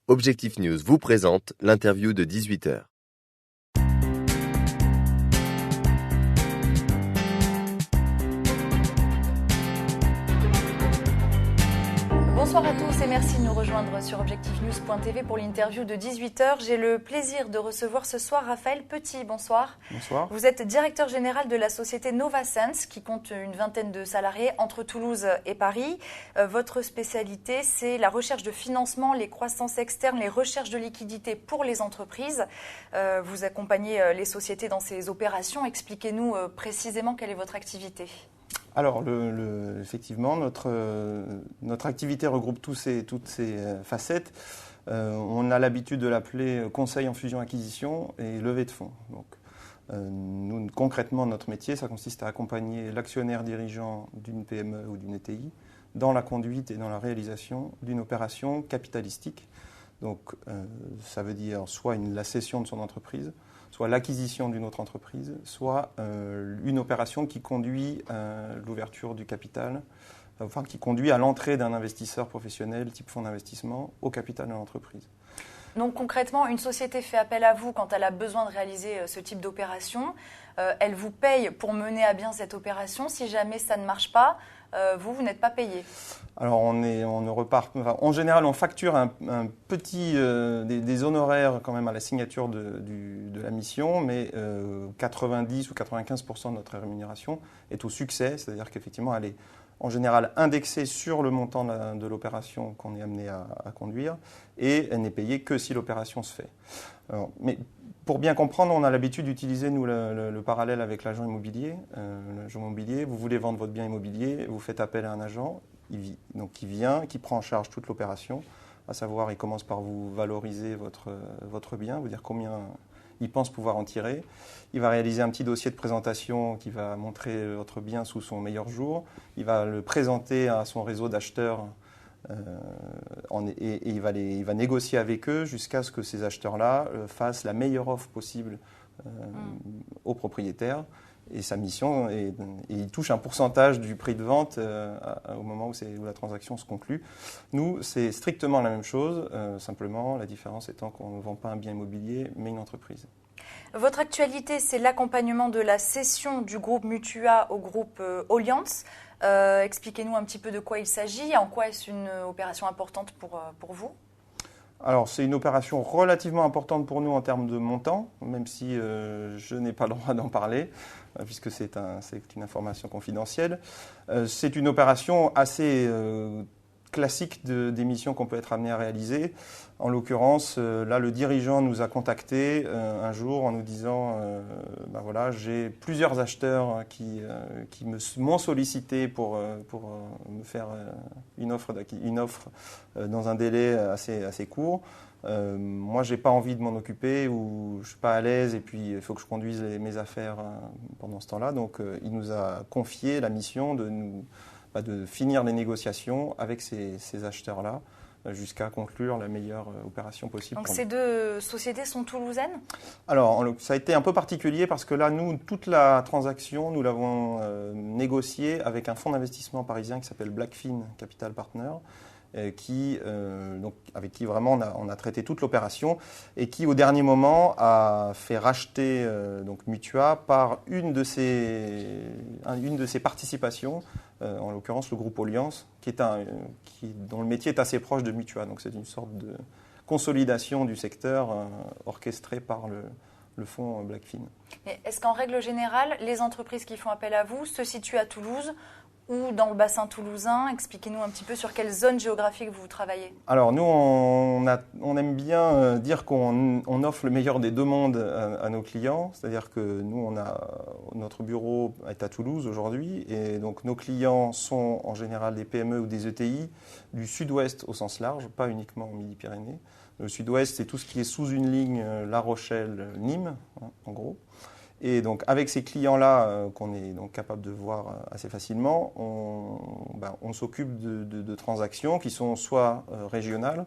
Objectif News vous présente l'interview de 18h. Bonsoir à tous et merci de nous rejoindre sur objectifnews.tv pour l'interview de 18h. J'ai le plaisir de recevoir ce soir Raphaël Petit. Bonsoir. Bonsoir. Vous êtes directeur général de la société Novasense qui compte une vingtaine de salariés entre Toulouse et Paris. Votre spécialité, c'est la recherche de financement, les croissances externes, les recherches de liquidités pour les entreprises. Vous accompagnez les sociétés dans ces opérations. Expliquez-nous précisément quelle est votre activité. Alors, effectivement, notre activité regroupe toutes ces facettes. On a l'habitude de l'appeler conseil en fusion-acquisition et levée de fonds. Donc, nous, concrètement, notre métier, ça consiste à accompagner l'actionnaire dirigeant d'une PME ou d'une ETI dans la conduite et dans la réalisation d'une opération capitalistique. Donc, ça veut dire soit la cession de son entreprise, soit l'acquisition d'une autre entreprise, soit une opération qui conduit à l'ouverture du capital, enfin qui conduit à l'entrée d'un investisseur professionnel type fonds d'investissement au capital de l'entreprise. Donc concrètement, une société fait appel à vous quand elle a besoin de réaliser ce type d'opération. Elle vous paye pour mener à bien cette opération. Si jamais ça ne marche pas, vous n'êtes pas payé. Alors en général, on facture un petit, des honoraires quand même à la signature de la mission, mais 90 ou 95% de notre rémunération est au succès, c'est-à-dire qu'effectivement, elle est en général indexée sur le montant de l'opération qu'on est amené à conduire, et elle n'est payée que si l'opération se fait. Alors, mais pour bien comprendre, on a l'habitude d'utiliser, nous, le parallèle avec l'agent immobilier. L'agent immobilier, vous voulez vendre votre bien immobilier, vous faites appel à un agent, qui vient, qui prend en charge toute l'opération, à savoir, il commence par vous valoriser votre bien, vous dire combien il pense pouvoir en tirer. Il va réaliser un petit dossier de présentation qui va montrer votre bien sous son meilleur jour. Il va le présenter à son réseau d'acheteurs et il va négocier avec eux jusqu'à ce que ces acheteurs-là fassent la meilleure offre possible aux propriétaires. Et sa mission, et il touche un pourcentage du prix de vente au moment où la transaction se conclut. Nous, c'est strictement la même chose, simplement la différence étant qu'on ne vend pas un bien immobilier, mais une entreprise. Votre actualité, c'est l'accompagnement de la cession du groupe Mutua au groupe Allianz. Expliquez-nous un petit peu de quoi il s'agit, en quoi est-ce une opération importante pour vous ? Alors, c'est une opération relativement importante pour nous en termes de montant, même si je n'ai pas le droit d'en parler, puisque c'est une information confidentielle. C'est une opération assez classique des missions qu'on peut être amené à réaliser. En l'occurrence, là, le dirigeant nous a contactés un jour en nous disant voilà, j'ai plusieurs acheteurs qui m'ont sollicité pour me faire une offre dans un délai assez court. Moi, je n'ai pas envie de m'en occuper ou je ne suis pas à l'aise et puis il faut que je conduise mes affaires pendant ce temps-là. Donc, il nous a confié la mission de finir les négociations avec ces acheteurs-là jusqu'à conclure la meilleure opération possible. Donc ces deux sociétés sont toulousaines ? Alors, ça a été un peu particulier parce que là, nous, toute la transaction, nous l'avons négociée avec un fonds d'investissement parisien qui s'appelle Blackfin Capital Partner, avec qui vraiment on a traité toute l'opération et qui au dernier moment a fait racheter Mutua par une de ses participations, en l'occurrence le groupe Allianz, dont le métier est assez proche de Mutua. Donc c'est une sorte de consolidation du secteur orchestrée par le fonds Blackfin. Mais est-ce qu'en règle générale, les entreprises qui font appel à vous se situent à Toulouse ou dans le bassin toulousain? Expliquez-nous un petit peu sur quelle zone géographique vous travaillez. Alors nous, on aime bien dire qu'on offre le meilleur des deux mondes à nos clients. C'est-à-dire que nous, notre bureau est à Toulouse aujourd'hui. Et donc nos clients sont en général des PME ou des ETI du sud-ouest au sens large, pas uniquement en Midi-Pyrénées. Le sud-ouest, c'est tout ce qui est sous une ligne La Rochelle-Nîmes, en gros. Et donc avec ces clients-là qu'on est donc capable de voir assez facilement, on s'occupe de transactions qui sont soit régionales,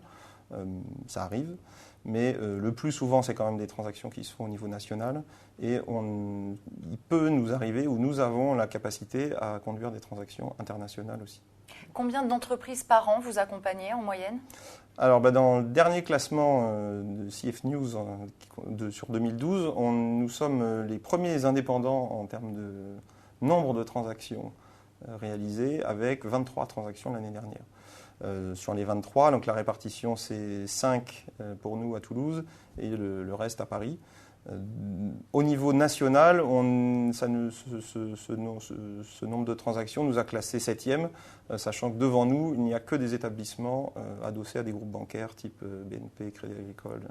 ça arrive, mais le plus souvent c'est quand même des transactions qui se font au niveau national et il peut nous arriver ou nous avons la capacité à conduire des transactions internationales aussi. Combien d'entreprises par an vous accompagnez en moyenne ? Alors, dans le dernier classement de CF News sur 2012, nous sommes les premiers indépendants en termes de nombre de transactions réalisées, avec 23 transactions l'année dernière. Sur les 23, donc la répartition, c'est 5 pour nous à Toulouse et le reste à Paris. Au niveau national, ce nombre de transactions nous a classé 7e, sachant que devant nous, il n'y a que des établissements adossés à des groupes bancaires type BNP, Crédit Agricole,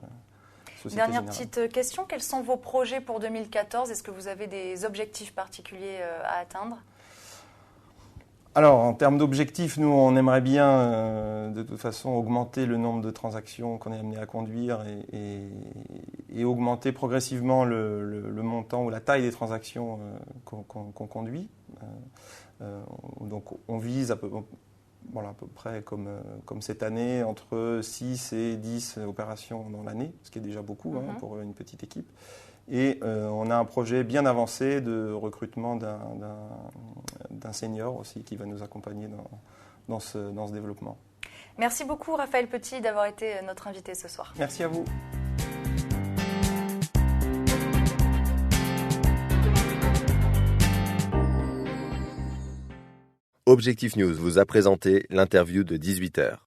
Société Dernière Générale. petite question, quels sont vos projets pour 2014 ? Est-ce que vous avez des objectifs particuliers à atteindre ? Alors, en termes d'objectifs, nous, on aimerait bien, de toute façon, augmenter le nombre de transactions qu'on est amené à conduire et augmenter progressivement le montant ou la taille des transactions qu'on conduit. Donc, on vise à peu près comme cette année, entre 6 et 10 opérations dans l'année, ce qui est déjà beaucoup pour une petite équipe. Et on a un projet bien avancé de recrutement d'un senior aussi qui va nous accompagner dans ce développement. Merci beaucoup Raphaël Petit d'avoir été notre invité ce soir. Merci à vous. Objectif News vous a présenté l'interview de 18h.